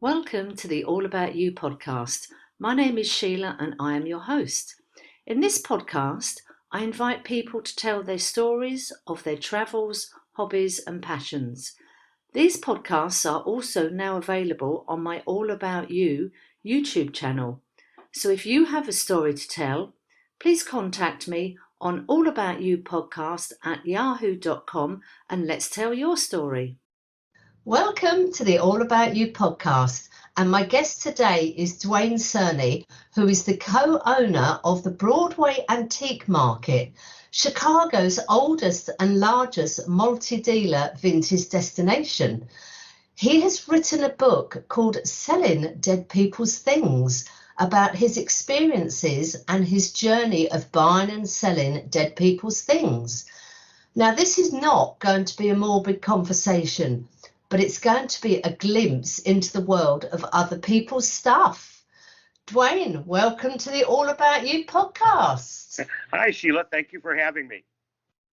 Welcome to the All About You podcast. My name is Sheila and I am your host. In this podcast, I invite people to tell their stories of their travels, hobbies, and passions. These podcasts are also now available on my All About You YouTube channel. So if you have a story to tell, please contact me on allaboutyoupodcast@yahoo.com and let's tell your story. Welcome to the All About You podcast, and my guest today is Duane Cerny, who is the co-owner of the Broadway Antique Market, Chicago's oldest and largest multi-dealer vintage destination. He has written a book called Selling Dead People's Things about his experiences and his journey of buying and selling dead people's things. Now, this is not going to be a morbid conversation, but it's going to be a glimpse into the world of other people's stuff. Duane, welcome to the All About You podcast. Hi, Sheila. Thank you for having me.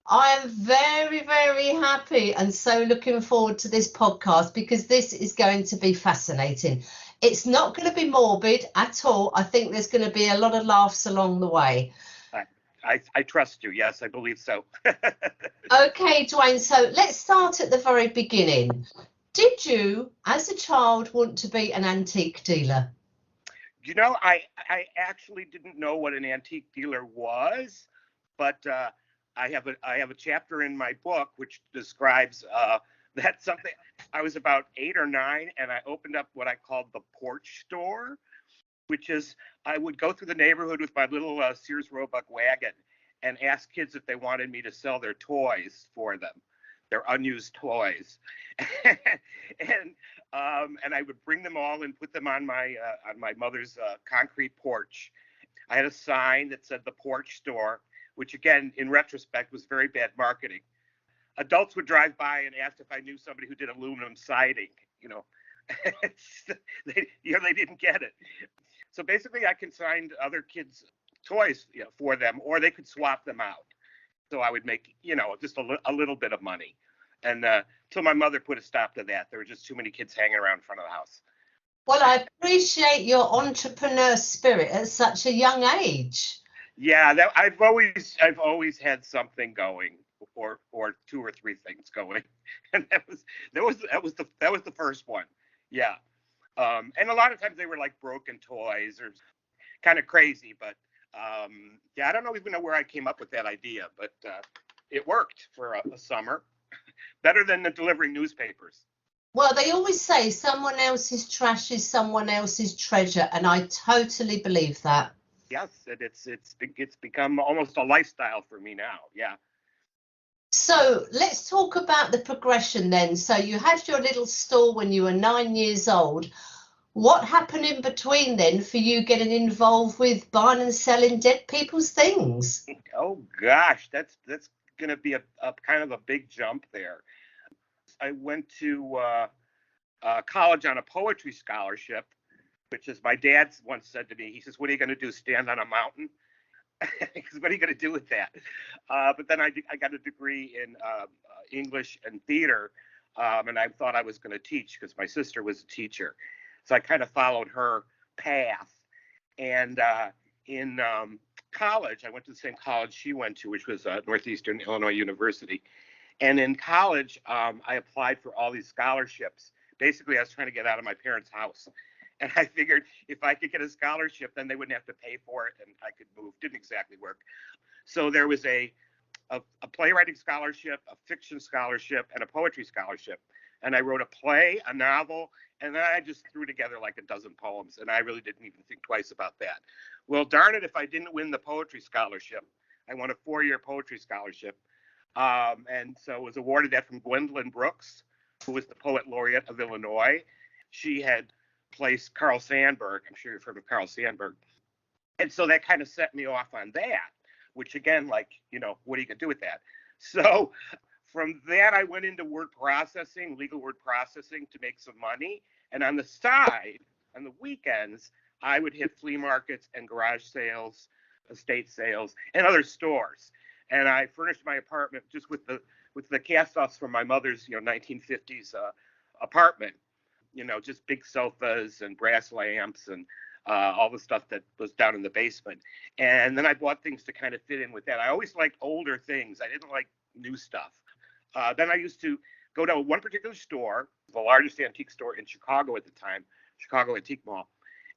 I am very, very happy and so looking forward to this podcast because this is going to be fascinating. It's not going to be morbid at all. I think there's going to be a lot of laughs along the way. I trust you. Yes, I believe so. Okay, Duane, so let's start at the very beginning. Did you, as a child, want to be an antique dealer? You know, I actually didn't know what an antique dealer was, but I have a chapter in my book which describes that something. I was about 8 or 9, and I opened up what I called the porch store, which is I would go through the neighborhood with my little Sears Roebuck wagon and ask kids if they wanted me to sell their toys for them, their unused toys, and I would bring them all and put them on my mother's concrete porch. I had a sign that said the porch store, which again, in retrospect, was very bad marketing. Adults would drive by and ask if I knew somebody who did aluminum siding. They didn't get it. So basically, I consigned other kids' toys for them, or they could swap them out. So I would make, just a little bit of money. And till my mother put a stop to that. There were just too many kids hanging around in front of the house. Well, I appreciate your entrepreneur spirit at such a young age. Yeah, I've always had something going, or 2 or 3 things going, and that was the first one. Yeah. And a lot of times they were like broken toys or kind of crazy, but I don't even know where I came up with that idea, but it worked for a summer. Better than delivering newspapers. Well, they always say someone else's trash is someone else's treasure, and I totally believe that. Yes, it's become almost a lifestyle for me now. Yeah. So let's talk about the progression then. So you had your little store when you were 9 years old. What happened in between then for you getting involved with buying and selling dead people's things? Oh gosh, that's going to be a kind of a big jump there. I went to college on a poetry scholarship, which is my dad once said to me. He says, "What are you going to do? Stand on a mountain?" Because what are you going to do with that? But then I got a degree in English and theater, and I thought I was going to teach because my sister was a teacher. So I kind of followed her path. And in college, I went to the same college she went to, which was Northeastern Illinois University. And in college, I applied for all these scholarships. Basically, I was trying to get out of my parents' house. And I figured if I could get a scholarship, then they wouldn't have to pay for it and I could move. Didn't exactly work. So there was a playwriting scholarship, a fiction scholarship, and a poetry scholarship. And I wrote a play, a novel, and then I just threw together like a dozen poems. And I really didn't even think twice about that. Well, darn it, if I didn't win the poetry scholarship. I won a 4-year poetry scholarship. And so was awarded that from Gwendolyn Brooks, who was the poet laureate of Illinois. She had placed Carl Sandburg. I'm sure you've heard of Carl Sandburg. And so that kind of set me off on that, which again, like, what are you going to do with that? So from that, I went into word processing, legal word processing to make some money. And on the side, on the weekends, I would hit flea markets and garage sales, estate sales, and other stores. And I furnished my apartment just with the cast-offs from my mother's 1950s apartment. just big sofas and brass lamps and all the stuff that was down in the basement. And then I bought things to kind of fit in with that. I always liked older things. I didn't like new stuff. Then I used to go to one particular store, the largest antique store in Chicago at the time, Chicago Antique Mall.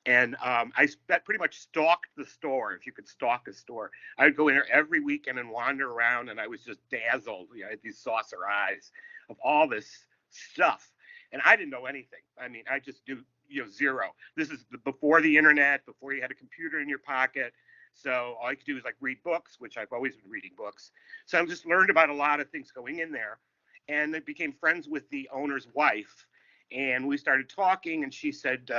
And I pretty much stalked the store, if you could stalk a store. I would go in there every weekend and wander around, and I was just dazzled. I had these saucer eyes of all this stuff. And I didn't know anything. I mean, I just knew, zero. This is before the internet, before you had a computer in your pocket. So all I could do is like read books, which I've always been reading books. So I just learned about a lot of things going in there. And I became friends with the owner's wife. And we started talking, and she said,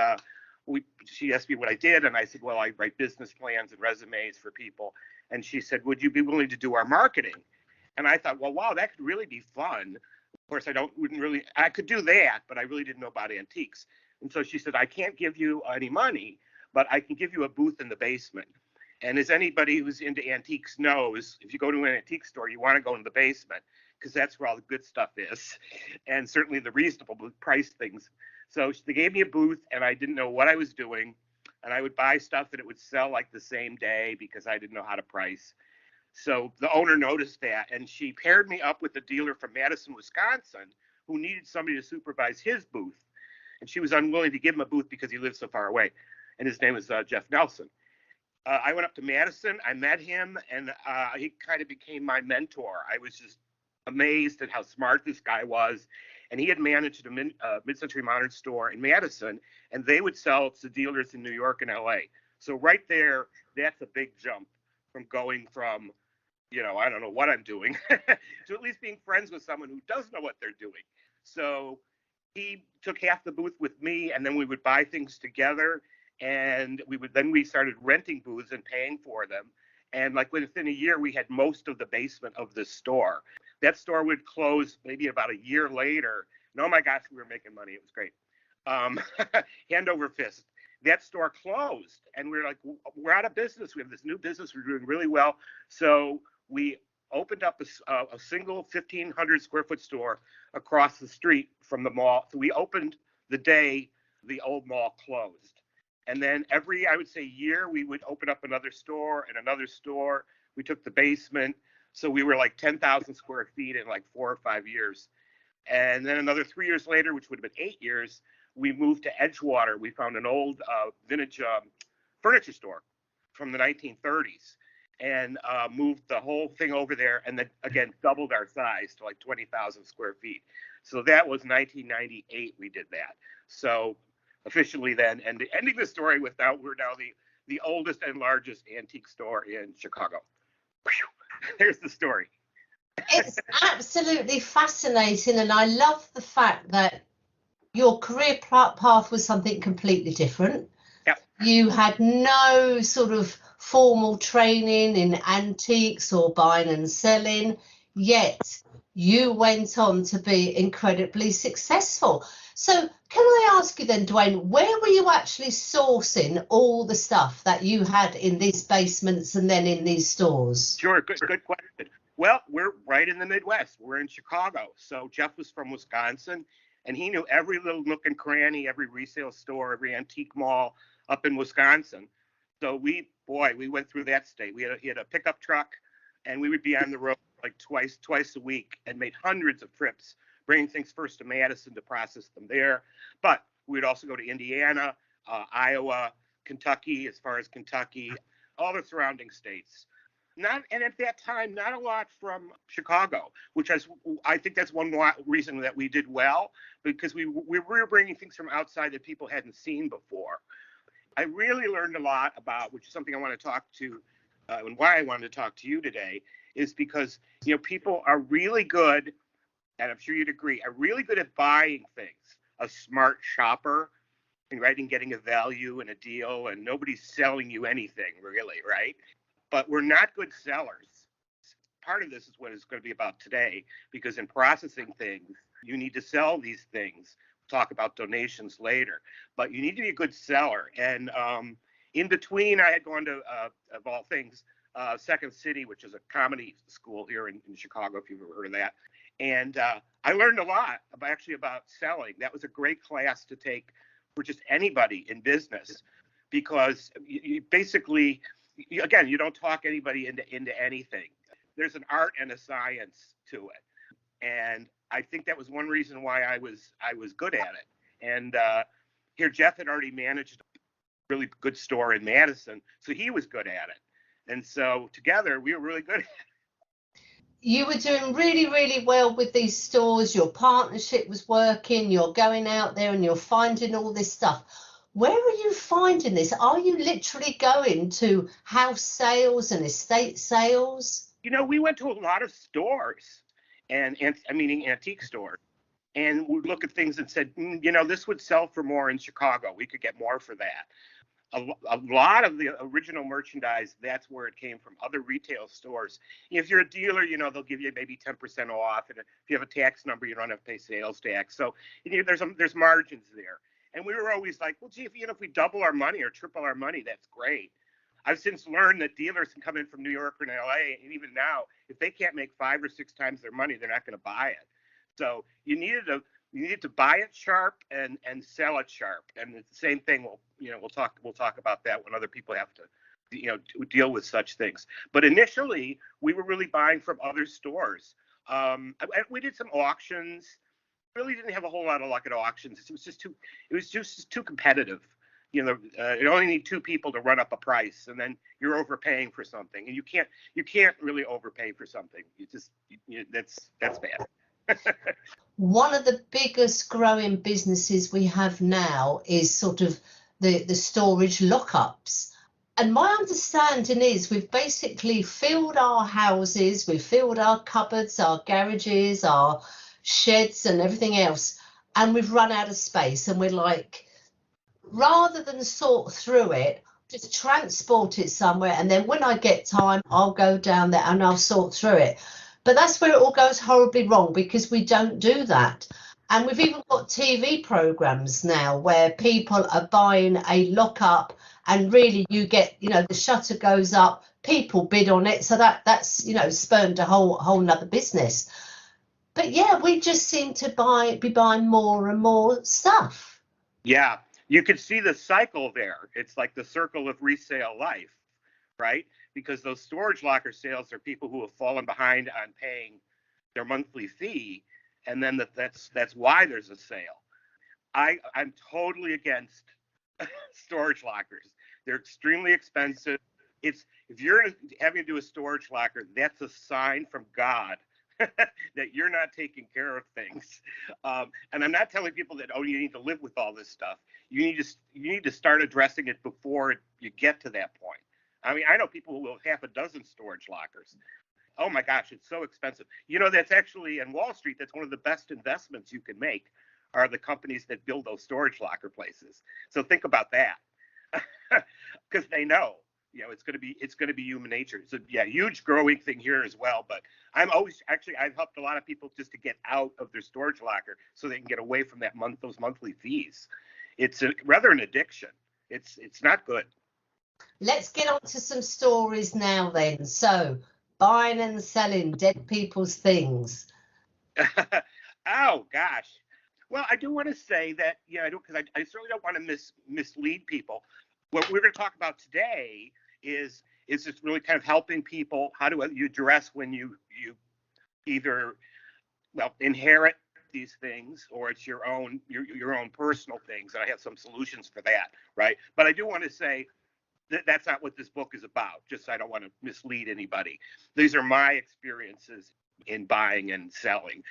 she asked me what I did, and I said, well, I write business plans and resumes for people. And she said, would you be willing to do our marketing? And I thought, well, wow, that could really be fun. Of course, I could do that, but I really didn't know about antiques. And so she said, I can't give you any money, but I can give you a booth in the basement. And as anybody who's into antiques knows, if you go to an antique store, you want to go in the basement because that's where all the good stuff is, and certainly the reasonable price things. So they gave me a booth, and I didn't know what I was doing. And I would buy stuff that it would sell like the same day because I didn't know how to price. So the owner noticed that, and she paired me up with a dealer from Madison, Wisconsin, who needed somebody to supervise his booth. And she was unwilling to give him a booth because he lived so far away. And his name was Jeff Nelson. I went up to Madison. I met him, and he kind of became my mentor. I was just amazed at how smart this guy was. And he had managed a mid-century modern store in Madison, and they would sell to dealers in New York and LA. So right there, that's a big jump from going from, I don't know what I'm doing, to at least being friends with someone who does know what they're doing. So he took half the booth with me, and then we would buy things together, and we started renting booths and paying for them. And like within a year, we had most of the basement of the store. That store would close maybe about a year later. And oh my gosh, we were making money. It was great. Hand over fist. That store closed, and we were like, we're out of business. We have this new business. We're doing really well. So we opened up a single 1,500 square foot store across the street from the mall. So we opened the day the old mall closed. And then every, I would say, year, we would open up another store and another store. We took the basement. So we were like 10,000 square feet in like 4 or 5 years. And then another 3 years later, which would have been 8 years, we moved to Edgewater. We found an old vintage furniture store from the 1930s and moved the whole thing over there, and then again doubled our size to like 20,000 square feet. So that was 1998 we did that. So officially then, and ending the story with now, we're now the oldest and largest antique store in Chicago. There's the story. It's absolutely fascinating, and I love the fact that your career path was something completely different. Yep. You had no sort of formal training in antiques or buying and selling, yet you went on to be incredibly successful. So can I ask you then, Duane, where were you actually sourcing all the stuff that you had in these basements and then in these stores? Sure, good question. Well, we're right in the Midwest. We're in Chicago. So Jeff was from Wisconsin, and he knew every little nook and cranny, every resale store, every antique mall up in Wisconsin. So we went through that state. He had a pickup truck, and we would be on the road like twice a week and made hundreds of trips, bringing things first to Madison to process them there. But we'd also go to Indiana, Iowa, Kentucky, as far as Kentucky, all the surrounding states. And at that time, not a lot from Chicago, which I think that's one reason that we did well, because we were bringing things from outside that people hadn't seen before. I really learned a lot about, which is something I want to talk to, and why I wanted to talk to you today, is because people are really good, and I'm sure you'd agree, are really good at buying things. A smart shopper, and getting a value and a deal, and nobody's selling you anything really, right? But we're not good sellers. Part of this is what it's going to be about today, because in processing things, you need to sell these things. We'll talk about donations later, but you need to be a good seller. And in between, I had gone to, of all things, Second City, which is a comedy school here in Chicago, if you've ever heard of that. And I learned a lot about selling. That was a great class to take for just anybody in business, because you basically, again, you don't talk anybody into anything. There's an art and a science to it, and I think that was one reason why I was good at it. And here, Jeff had already managed a really good store in Madison, so he was good at it, and so together we were really good at it. You were doing really, really well with these stores. Your partnership was working. You're going out there and you're finding all this stuff. Where are you finding this? Are you literally going to house sales and estate sales? We went to a lot of stores, and meaning antique stores, and would look at things and said, this would sell for more in Chicago. We could get more for that. A lot of the original merchandise, that's where it came from, other retail stores. If you're a dealer, they'll give you maybe 10% off. And if you have a tax number, you don't have to pay sales tax. So there's margins there. And we were always like, well, gee, if we double our money or triple our money, that's great. I've since learned that dealers can come in from New York or LA, and even now, if they can't make 5 or 6 times their money, they're not going to buy it. So you needed to buy it sharp and sell it sharp. And it's the same thing. We'll talk about that when other people have to, deal with such things. But initially, we were really buying from other stores. We did some auctions. Really didn't have a whole lot of luck at auctions. It was just too competitive. You only need 2 people to run up a price, and then you're overpaying for something. And you can't really overpay for something. That's bad. One of the biggest growing businesses we have now is sort of the storage lockups. And my understanding is we've basically filled our houses, we've filled our cupboards, our garages, our sheds and everything else, and we've run out of space. And we're like, rather than sort through it, just transport it somewhere. And then when I get time, I'll go down there and I'll sort through it. But that's where it all goes horribly wrong, because we don't do that. And we've even got TV programs now where people are buying a lockup, and really you get, the shutter goes up, people bid on it. So that's, spurned a whole nother business. But yeah, we just seem to be buying more and more stuff. Yeah, you can see the cycle there. It's like the circle of resale life, right? Because those storage locker sales are people who have fallen behind on paying their monthly fee, and then that's why there's a sale. I'm totally against storage lockers. They're extremely expensive. If you're having to do a storage locker, that's a sign from God that you're not taking care of things. And I'm not telling people that, you need to live with all this stuff. You need to start addressing it before you get to that point. I mean, I know people who have half a dozen storage lockers. Oh my gosh, it's so expensive. That's actually in Wall Street, that's one of the best investments you can make, are the companies that build those storage locker places. So think about that, because they know, it's going to be human nature. So yeah, huge growing thing here as well. But I've helped a lot of people just to get out of their storage locker so they can get away from those monthly fees. It's rather an addiction. It's not good. Let's get on to some stories now then. So, buying and selling dead people's things. Oh gosh. Well, I do want to say that, because I certainly don't want to mislead people. What we're going to talk about today is just really kind of helping people. How do you address when you either inherit these things, or it's your own personal things, and I have some solutions for that, right? But I do want to say that's not what this book is about. Just, I don't want to mislead anybody. These are my experiences in buying and selling.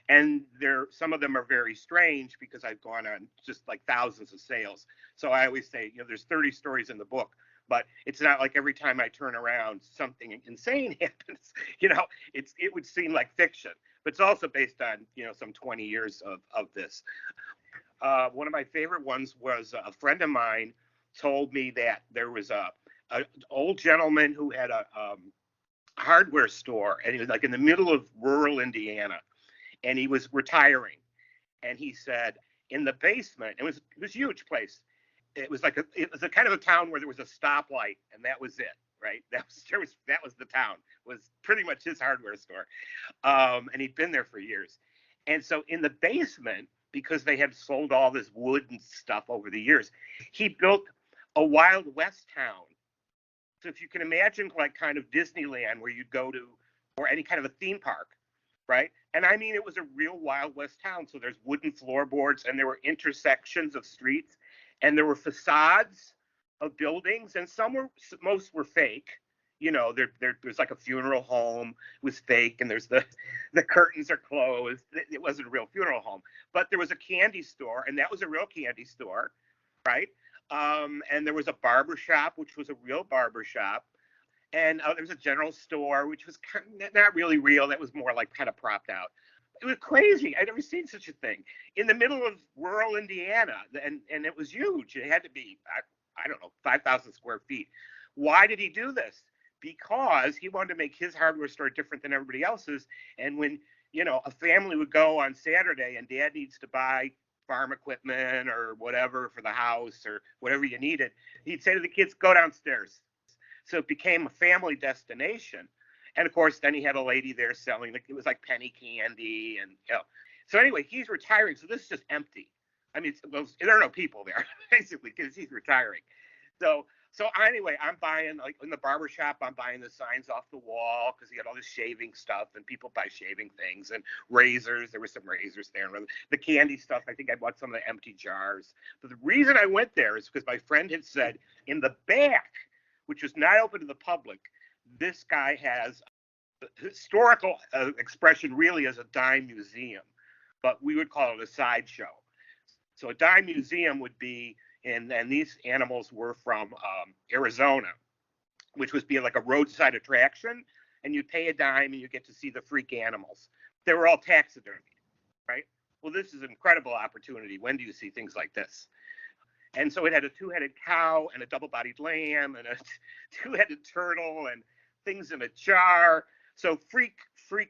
And some of them are very strange, because I've gone on just like thousands of sales. So I always say, there's 30 stories in the book, but it's not like every time I turn around something insane happens. It would seem like fiction, but it's also based on, some 20 years of this. One of my favorite ones was a friend of mine told me that there was an old gentleman who had a hardware store, and he was like in the middle of rural Indiana, and he was retiring. And he said, in the basement, it was a huge place. It was a kind of a town where there was a stoplight, and that was it, right? That was the town, was pretty much his hardware store. And he'd been there for years. And so in the basement, because they had sold all this wood and stuff over the years, he built a Wild West town. So if you can imagine like kind of Disneyland where you'd go to, or any kind of a theme park, right? And I mean, it was a real Wild West town. So there's wooden floorboards and there were intersections of streets and there were facades of buildings, and most were fake. You know, there's like a funeral home was fake, and there's the curtains are closed. It wasn't a real funeral home, but there was a candy store, and that was a real candy store, right? And there was a barber shop, which was a real barber shop, and there was a general store, which was kind of not really real. That was more like kind of propped out. It was crazy. I'd never seen such a thing in the middle of rural Indiana, and it was huge. It had to be, I don't know, 5,000 square feet. Why did he do this? Because he wanted to make his hardware store different than everybody else's. And when, you know, a family would go on Saturday and dad needs to buy farm equipment or whatever for the house or whatever you needed, he'd say to the kids, go downstairs. So it became a family destination. And of course, then he had a lady there selling, like, it was like penny candy and, you know. So anyway, he's retiring. So this is just empty. I mean, there are no people there, basically, because he's retiring. So anyway, I'm buying, like in the barber shop, I'm buying the signs off the wall because he had all this shaving stuff and people buy shaving things and razors. There were some razors there. And the candy stuff, I think I bought some of the empty jars. But the reason I went there is because my friend had said in the back, which was not open to the public, this guy has the historical expression really as a dime museum, but we would call it a sideshow. So a dime museum would be, and these animals were from Arizona, which was be like a roadside attraction, and you pay a dime and you get to see the freak animals. They were all taxidermy, right? Well, this is an incredible opportunity. When do you see things like this? And so it had a two-headed cow and a double-bodied lamb and a two-headed turtle and things in a jar. So freak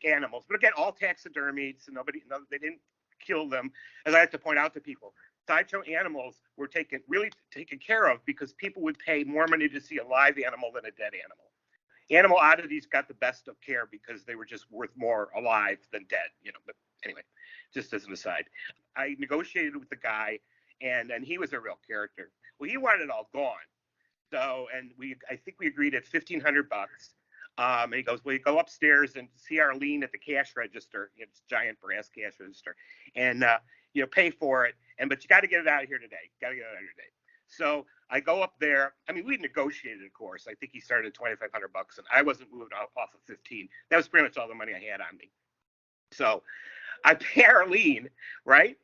animals, but again, all taxidermied. So they didn't kill them. As I have to point out to people, sideshow animals were really taken care of because people would pay more money to see a live animal than a dead animal. Animal oddities got the best of care because they were just worth more alive than dead, you know. But anyway, just as an aside, I negotiated with the guy, and he was a real character. Well, he wanted it all gone. So, and I think we agreed at $1,500. And he goes, well, you go upstairs and see Arlene at the cash register. It's a giant brass cash register, and pay for it. But you got to get it out of here today. So I go up there. I mean, we negotiated, of course. I think he started at $2,500, and I wasn't moving off of 15. That was pretty much all the money I had on me. So I pay Arlene, right?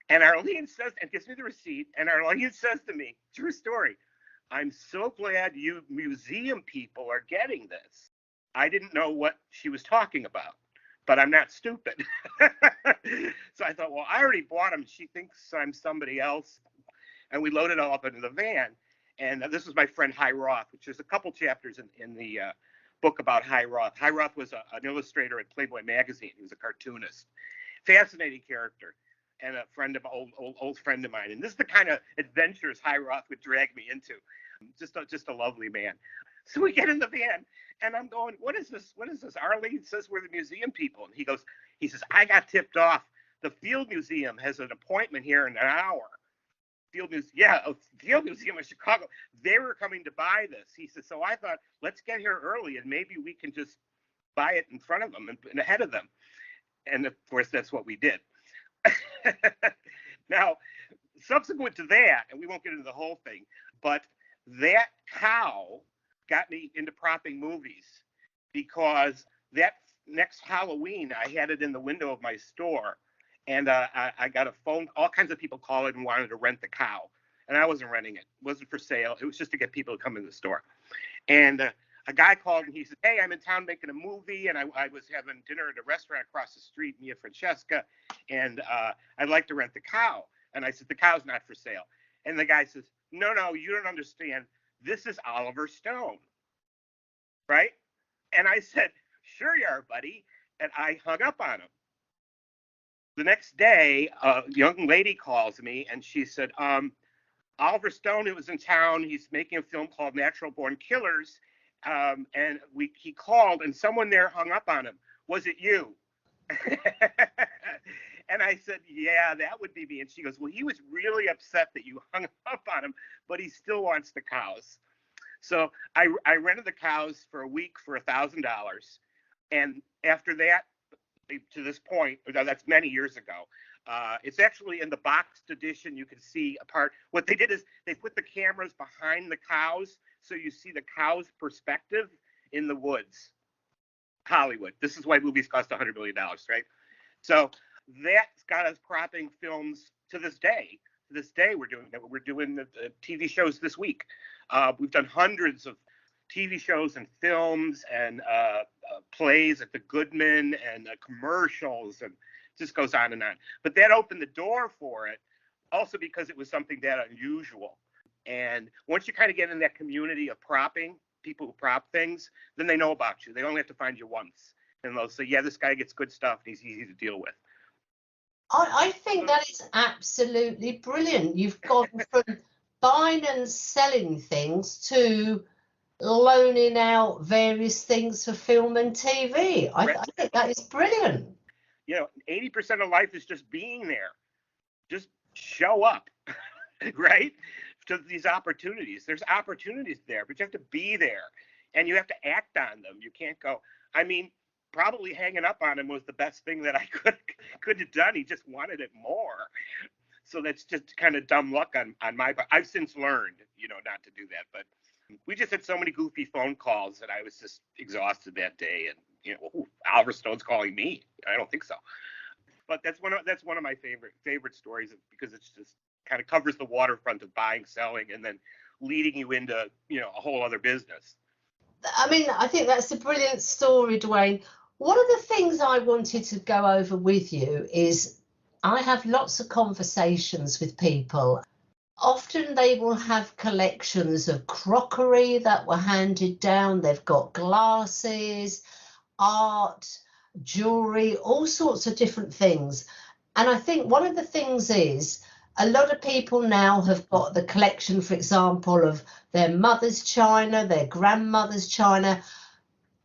And Arlene says, and gives me the receipt. And Arlene says to me, true story, I'm so glad you museum people are getting this. I didn't know what she was talking about, but I'm not stupid. So I thought, well, I already bought them. She thinks I'm somebody else. And we loaded it all up into the van. And this was my friend Hy Roth, which is a couple chapters in the book about Hy Roth. Hy Roth was an illustrator at Playboy magazine. He was a cartoonist. Fascinating character. And a friend of old friend of mine. And this is the kind of adventures Hy Roth would drag me into. Just a lovely man. So we get in the van, and I'm going, what is this? What is this? Arlene says we're the museum people. And he says, I got tipped off. The Field Museum has an appointment here in an hour. Field Museum of Chicago. They were coming to buy this. He says, so I thought, let's get here early, and maybe we can just buy it in front of them and ahead of them. And of course, that's what we did. Now, subsequent to that, and we won't get into the whole thing, but that cow got me into propping movies because that next Halloween, I had it in the window of my store, and I got a phone. All kinds of people called and wanted to rent the cow, and I wasn't renting it. It wasn't for sale. It was just to get people to come in the store. And a guy called and he said, hey, I'm in town making a movie, and I was having dinner at a restaurant across the street, Mia Francesca, and I'd like to rent the cow. And I said, the cow's not for sale. And the guy says, no, you don't understand. This is Oliver Stone, right? And I said, sure you are, buddy. And I hung up on him. The next day, a young lady calls me, and she said, Oliver Stone, who was in town, he's making a film called Natural Born Killers. And he called, and someone there hung up on him. Was it you? And I said, yeah, that would be me. And she goes, well, he was really upset that you hung up on him, but he still wants the cows. So I rented the cows for a week for $1,000. And after that, to this point, that's many years ago, it's actually in the boxed edition. You can see a part. What they did is they put the cameras behind the cows, so you see the cow's perspective in the woods. Hollywood. This is why movies cost $100 million, right? So that's got us cropping films to this day. To this day, we're doing the TV shows this week. We've done hundreds of TV shows and films and plays at the Goodman and commercials, and it just goes on and on. But that opened the door for it, also because it was something that unusual. And once you kind of get in that community of propping, people who prop things, then they know about you. They only have to find you once, and they'll say, yeah, this guy gets good stuff and he's easy to deal with. I think that is absolutely brilliant. You've gone from buying and selling things to loaning out various things for film and TV. I think that is brilliant. 80% of life is just being there. Just show up, right? To these opportunities. There's opportunities there, but you have to be there and you have to act on them. You can't go, probably hanging up on him was the best thing that I could have done. He just wanted it more. So that's just kind of dumb luck on my part. I've since learned, not to do that, but we just had so many goofy phone calls that I was just exhausted that day. And, Oliver Stone's calling me. I don't think so. But that's one of my favorite stories, because it's just kind of covers the waterfront of buying, selling, and then leading you into, a whole other business. I think that's a brilliant story, Duane. One of the things I wanted to go over with you is I have lots of conversations with people. Often they will have collections of crockery that were handed down. They've got glasses, art, jewelry, all sorts of different things. And I think one of the things is a lot of people now have got the collection, for example, of their mother's china, their grandmother's china.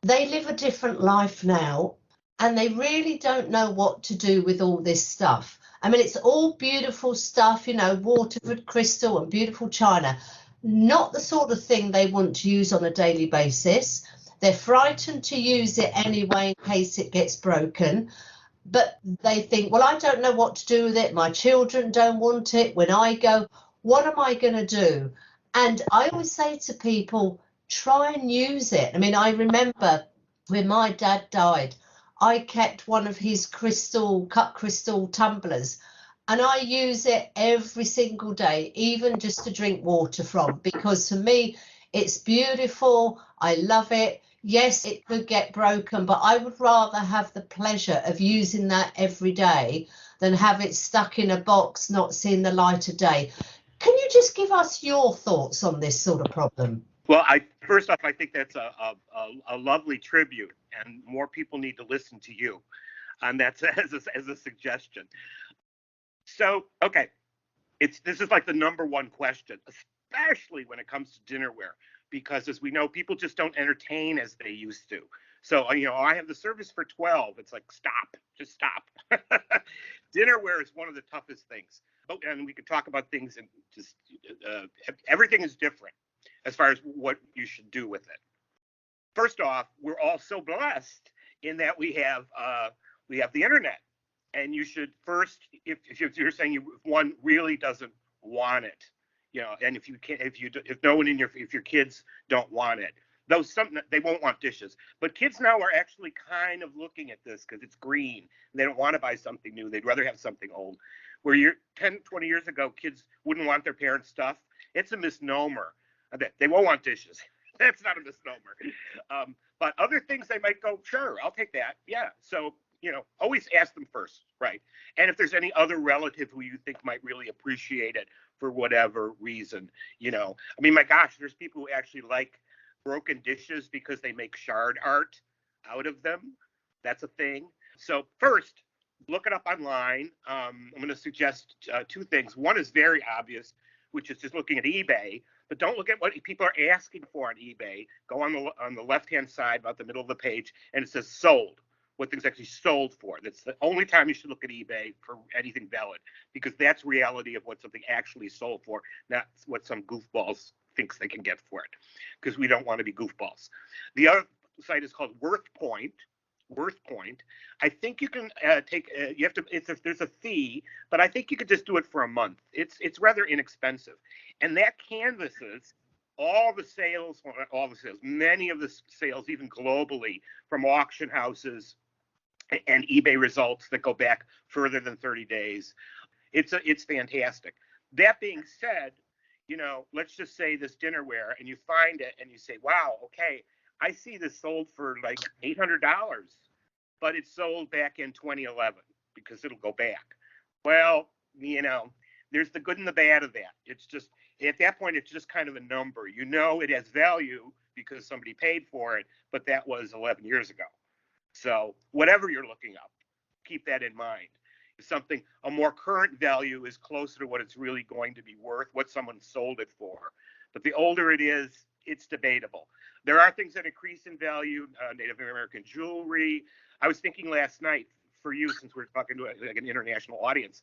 They live a different life now, and they really don't know what to do with all this stuff. It's all beautiful stuff, Waterford crystal and beautiful china. Not the sort of thing they want to use on a daily basis. They're frightened to use it anyway in case it gets broken. But they think, well, I don't know what to do with it. My children don't want it. When I go, what am I going to do? And I always say to people, try and use it. I remember when my dad died, I kept one of his cut crystal tumblers, and I use it every single day, even just to drink water from, because for me, it's beautiful. I love it. Yes, it could get broken, but I would rather have the pleasure of using that every day than have it stuck in a box, not seeing the light of day. Can you just give us your thoughts on this sort of problem? Well, first off, I think that's a lovely tribute, and more people need to listen to you. And that's as a suggestion. So, okay, this is like the number one question, especially when it comes to dinnerware, because as we know, people just don't entertain as they used to. So, I have the service for 12. It's like, just stop. Dinnerware is one of the toughest things. And we could talk about things, and just everything is different as far as what you should do with it. First off, we're all so blessed in that we have the internet, and you should first, if you're saying one really doesn't want it, and if your kids don't want it, they won't want dishes. But kids now are actually kind of looking at this because it's green. And they don't want to buy something new. They'd rather have something old. Where 10, 20 years ago, kids wouldn't want their parents' stuff. It's a misnomer. They won't want dishes. That's not a misnomer. But other things, they might go, sure, I'll take that. Yeah. So, always ask them first, right? And if there's any other relative who you think might really appreciate it for whatever reason, my gosh, there's people who actually like broken dishes because they make shard art out of them. That's a thing. So first, look it up online. I'm going to suggest two things. One is very obvious. which is just looking at eBay, but don't look at what people are asking for on eBay. Go on the left-hand side, about the middle of the page, and it says sold. What things actually sold for. That's the only time you should look at eBay for anything valid, because that's reality of what something actually sold for, not what some goofballs thinks they can get for it, because we don't want to be goofballs. The other site is called WorthPoint. WorthPoint. I think you can you have to. There's a fee, but I think you could just do it for a month. It's rather inexpensive, and that canvases all the sales, many of the sales, even globally, from auction houses and eBay results that go back further than 30 days. It's fantastic. That being said, let's just say this dinnerware, and you find it and you say, wow, okay, I see this sold for like $800, but it sold back in 2011 because it'll go back. Well, there's the good and the bad of that. It's just, at that point, it's just kind of a number. It has value because somebody paid for it, but that was 11 years ago. So whatever you're looking up, keep that in mind. Something, a more current value is closer to what it's really going to be worth, what someone sold it for. But the older it is, it's debatable. There are things that increase in value, Native American jewelry. I was thinking last night, for you, since we're talking to like an international audience,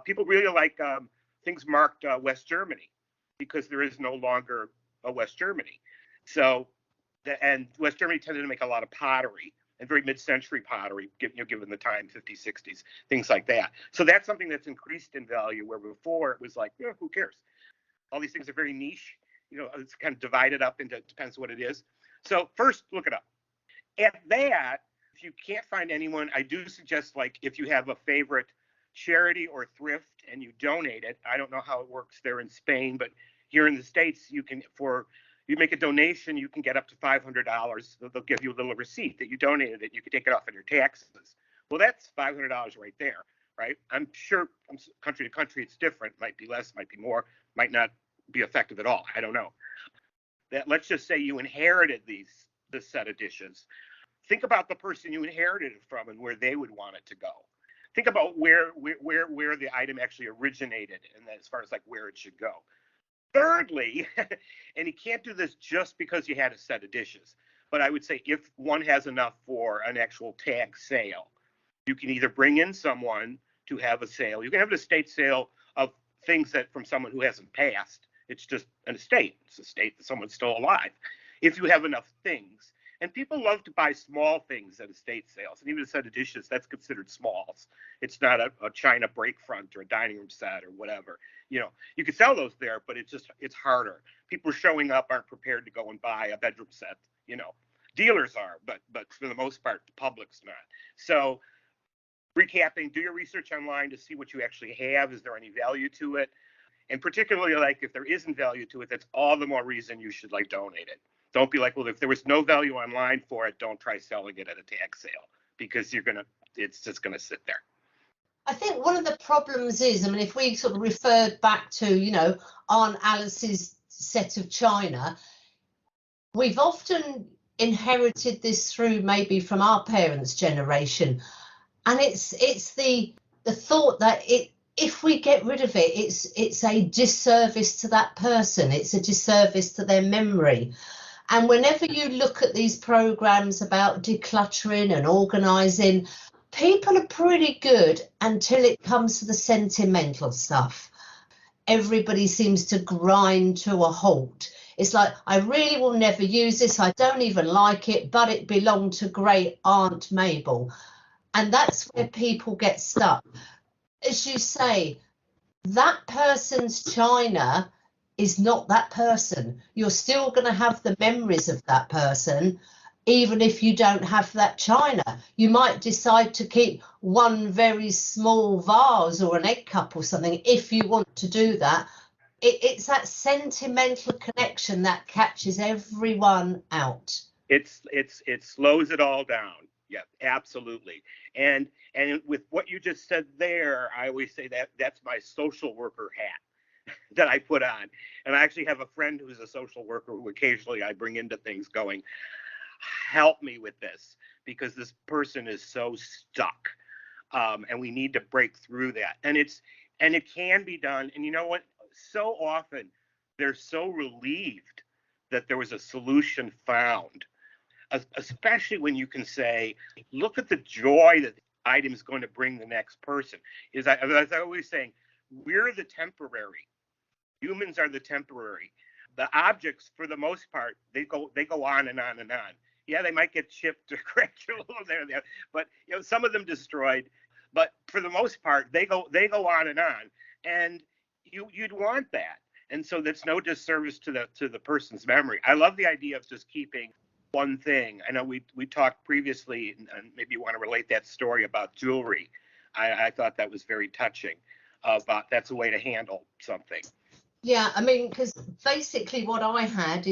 people really like things marked West Germany, because there is no longer a West Germany. So, and West Germany tended to make a lot of pottery, and very mid-century pottery, given the time, 50s, 60s, things like that. So that's something that's increased in value, where before it was like, who cares? All these things are very niche. It's kind of divided up into, depends what it is. So first, look it up. At that, if you can't find anyone, I do suggest, like, if you have a favorite charity or thrift and you donate it. I don't know how it works there in Spain, but here in the States, you make a donation, you can get up to $500. They'll give you a little receipt that you donated it. You can take it off on your taxes. Well, that's $500 right there, right? I'm sure from country to country it's different. Might be less, might be more, might not be effective at all. I don't know. Let's just say you inherited this set of dishes. Think about the person you inherited it from and where they would want it to go. Think about where the item actually originated, and as far as like where it should go. Thirdly, and you can't do this just because you had a set of dishes, but I would say if one has enough for an actual tag sale, you can either bring in someone to have a sale. You can have an estate sale of things that from someone who hasn't passed. It's just an estate. It's a estate that someone's still alive. If you have enough things. And people love to buy small things at estate sales. And even a set of dishes, that's considered smalls. It's not a china break front or a dining room set or whatever. You could sell those there, but it's harder. People showing up aren't prepared to go and buy a bedroom set. Dealers are, but for the most part, the public's not. So recapping, do your research online to see what you actually have. Is there any value to it? And particularly, like, if there isn't value to it, that's all the more reason you should donate it. Don't be like, well, if there was no value online for it, don't try selling it at a tag sale, because it's just gonna sit there. I think one of the problems is, if we sort of referred back to, Aunt Alice's set of china, we've often inherited this through maybe from our parents' generation, and it's the thought that if we get rid of it, it's a disservice to that person. It's a disservice to their memory. And whenever you look at these programs about decluttering and organising, people are pretty good until it comes to the sentimental stuff. Everybody seems to grind to a halt. It's like, I really will never use this. I don't even like it, but it belonged to great Aunt Mabel. And that's where people get stuck. As you say, that person's china is not that person. You're still going to have the memories of that person, even if you don't have that china. You might decide to keep one very small vase or an egg cup or something if you want to do that. It's that sentimental connection that catches everyone out. It slows it all down. Yeah, absolutely. And with what you just said there, I always say that's my social worker hat that I put on. And I actually have a friend who's a social worker who occasionally I bring into things going, help me with this, because this person is so stuck. And we need to break through that. And it can be done. And you know what? so often they're so relieved that there was a solution found, especially when you can say, look at the joy that the item is going to bring the next person. As I always saying, we're the temporary. Humans are the temporary. The objects, for the most part, they go on and on and on. Yeah, they might get chipped or cracked a little there, but some of them destroyed. But for the most part, they go on and on. And you'd want that. And so that's no disservice to the person's memory. I love the idea of just keeping one thing. I know we talked previously, and maybe you want to relate that story about jewelry. I thought that was very touching. About that's a way to handle something. Yeah, I mean, because basically what I had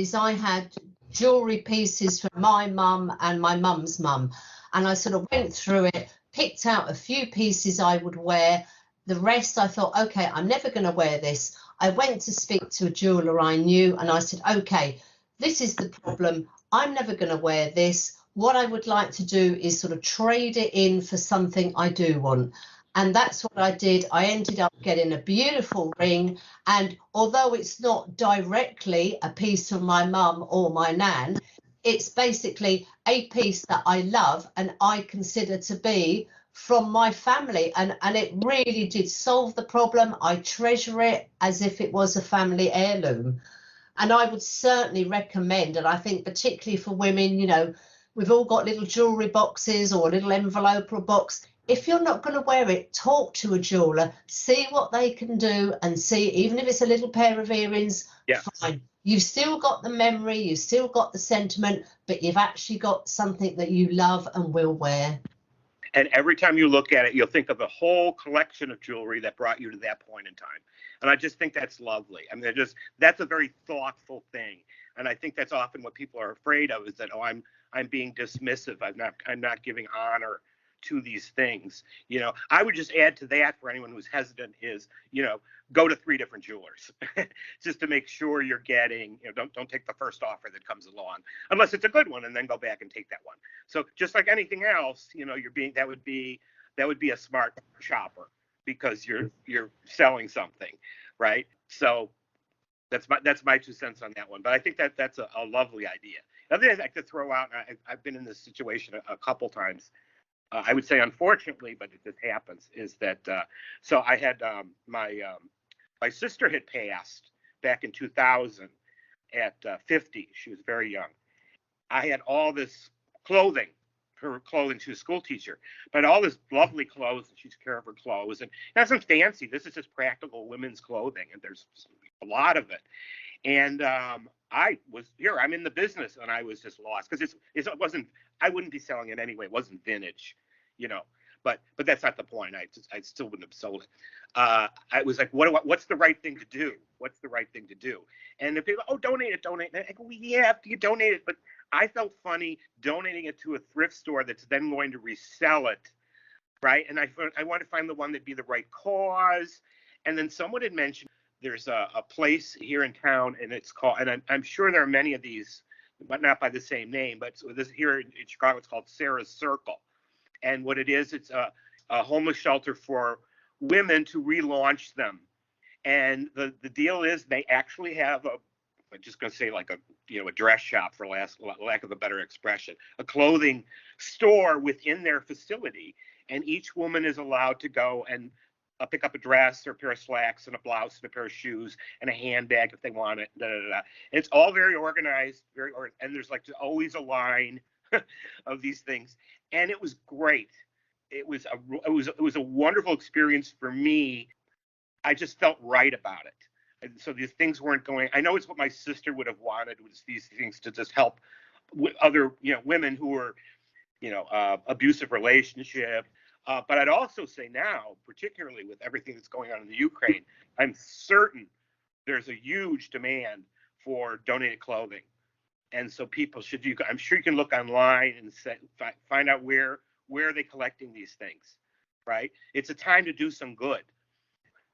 jewelry pieces from my mum and my mum's mum, and I sort of went through it, picked out a few pieces I would wear. The rest I thought, okay, I'm never going to wear this. I went to speak to a jeweler I knew, and I said, okay, this is the problem. I'm never going to wear this. What I would like to do is sort of trade it in for something I do want. And that's what I did. I ended up getting a beautiful ring. And although it's not directly a piece from my mum or my nan, it's basically a piece that I love and I consider to be from my family. And it really did solve the problem. I treasure it as if it was a family heirloom. And I would certainly recommend, and I think particularly for women, we've all got little jewelry boxes or a little envelope or box. If you're not going to wear it, talk to a jeweler, see what they can do, and see, even if it's a little pair of earrings, yeah. Fine. You've still got the memory, you've still got the sentiment, but you've actually got something that you love and will wear. And every time you look at it, you'll think of a whole collection of jewelry that brought you to that point in time. And I just think that's lovely. I mean, that's a very thoughtful thing. And I think that's often what people are afraid of, is that, I'm being dismissive. I'm not giving honor to these things. I would just add to that, for anyone who's hesitant, is, go to 3 different jewelers just to make sure you're getting, don't take the first offer that comes along, unless it's a good one, and then go back and take that one. So just like anything else, that would be a smart shopper, because you're selling something, right? So that's my 2 cents on that one. But I think that's a lovely idea. Another thing I could throw out, and I've been in this situation a couple times, I would say unfortunately, but it just happens, is that so I had my sister had passed back in 2000 at 50. She was very young. I had all this clothing, her clothing. She was a school teacher, but all this lovely clothes, and she's care of her clothes, and nothing fancy. This is just practical women's clothing, and there's a lot of it. And I'm in the business, and I was just lost, because it wasn't, I wouldn't be selling it anyway. It wasn't vintage, but that's not the point. I still wouldn't have sold it. I was like, what's the right thing to do? What's the right thing to do? And the people, donate it. And I go, well, yeah, you donate it, but I felt funny donating it to a thrift store that's then going to resell it, right? And I want to find the one that'd be the right cause. And then someone had mentioned, there's a place here in town, and it's called, and I'm sure there are many of these, but not by the same name, but so this here in Chicago, it's called Sarah's Circle. And what it is, it's a homeless shelter for women to relaunch them. And the deal is, they actually have I'm just going to say, like a dress shop, for lack of a better expression, a clothing store within their facility. And each woman is allowed to go and pick up a dress or a pair of slacks and a blouse and a pair of shoes and a handbag if they want it. And it's all very organized, and there's like always a line of these things. And it was great. It was a wonderful experience for me. I just felt right about it. And so these things weren't going. I know it's what my sister would have wanted, was these things to just help other women who were abusive relationship. But I'd also say now, particularly with everything that's going on in the Ukraine, I'm certain there's a huge demand for donated clothing. And so people should, I'm sure you can look online and find out where are they collecting these things, right? It's a time to do some good.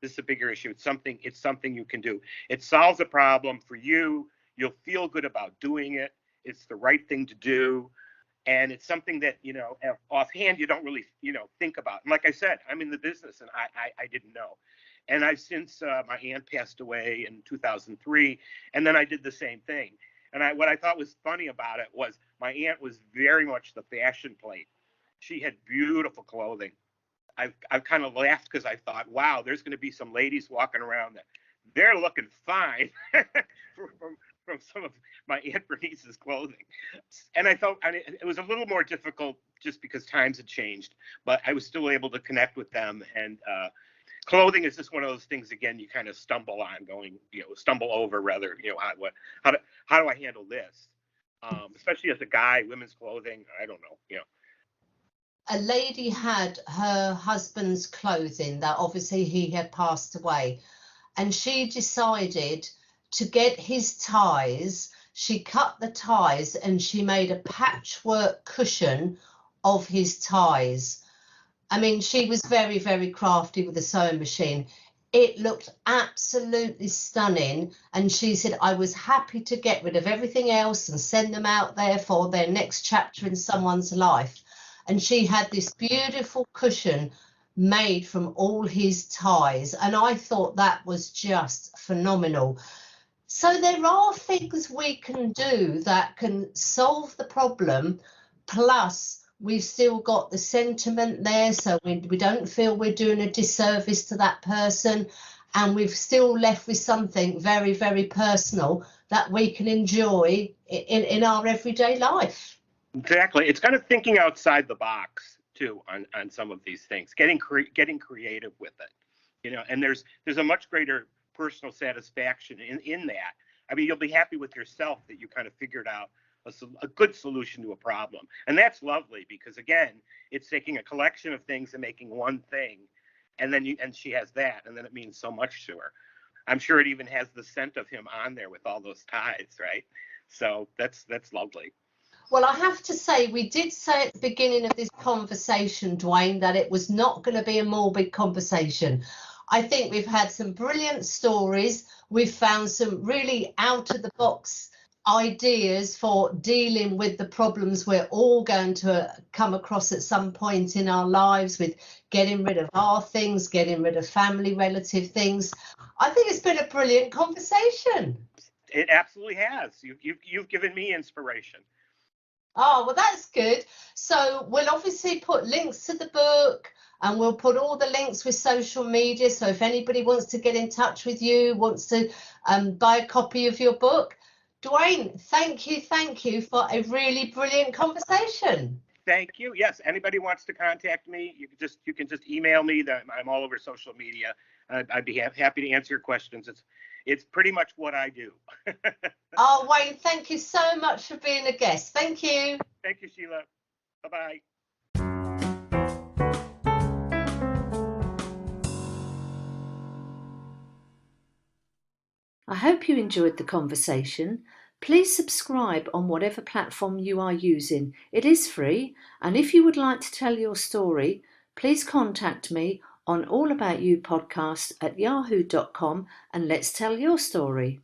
This is a bigger issue. It's something you can do. It solves a problem for you. You'll feel good about doing it. It's the right thing to do. And it's something that, offhand, you don't really, think about. And like I said, I'm in the business, and I didn't know. And I've since, my aunt passed away in 2003, and then I did the same thing. And what I thought was funny about it was my aunt was very much the fashion plate. She had beautiful clothing. I've kind of laughed because I thought, wow, there's going to be some ladies walking around that they're looking fine from some of my Aunt Bernice's clothing. And I thought it was a little more difficult just because times had changed, but I was still able to connect with them. And clothing is just one of those things, again, you kind of stumble on stumble over rather, how do I handle this? Especially as a guy, women's clothing, I don't know. A lady had her husband's clothing that obviously he had passed away, and she decided to get his ties. She cut the ties and she made a patchwork cushion of his ties. I mean, she was very, very crafty with a sewing machine. It looked absolutely stunning. And she said, I was happy to get rid of everything else and send them out there for their next chapter in someone's life. And she had this beautiful cushion made from all his ties. And I thought that was just phenomenal. So there are things we can do that can solve the problem, plus we've still got the sentiment there, so we don't feel we're doing a disservice to that person, and we've still left with something very, very personal that we can enjoy in our everyday life. Exactly. It's kind of thinking outside the box too on some of these things, getting creative with it, and there's a much greater personal satisfaction in that. I mean, you'll be happy with yourself that you kind of figured out a good solution to a problem. And that's lovely because, again, it's taking a collection of things and making one thing. And then she has that, and then it means so much to her. I'm sure it even has the scent of him on there with all those ties, right? So that's lovely. Well, I have to say, we did say at the beginning of this conversation, Duane, that it was not going to be a morbid conversation. I think we've had some brilliant stories. We've found some really out of the box ideas for dealing with the problems we're all going to come across at some point in our lives, with getting rid of our things, getting rid of family relative things. I think it's been a brilliant conversation. It absolutely has. You've given me inspiration. Oh, well, that's good. So we'll obviously put links to the book, and we'll put all the links with social media. So if anybody wants to get in touch with you, wants to buy a copy of your book, Duane, thank you for a really brilliant conversation. Thank you. Yes, anybody wants to contact me, you can just email me. I'm all over social media. I'd be happy to answer your questions. It's pretty much what I do. Oh, Wayne, thank you so much for being a guest. Thank you. Thank you, Sheila. Bye-bye. I hope you enjoyed the conversation. Please subscribe on whatever platform you are using. It is free, and if you would like to tell your story, please contact me on allaboutyoupodcast@yahoo.com and let's tell your story.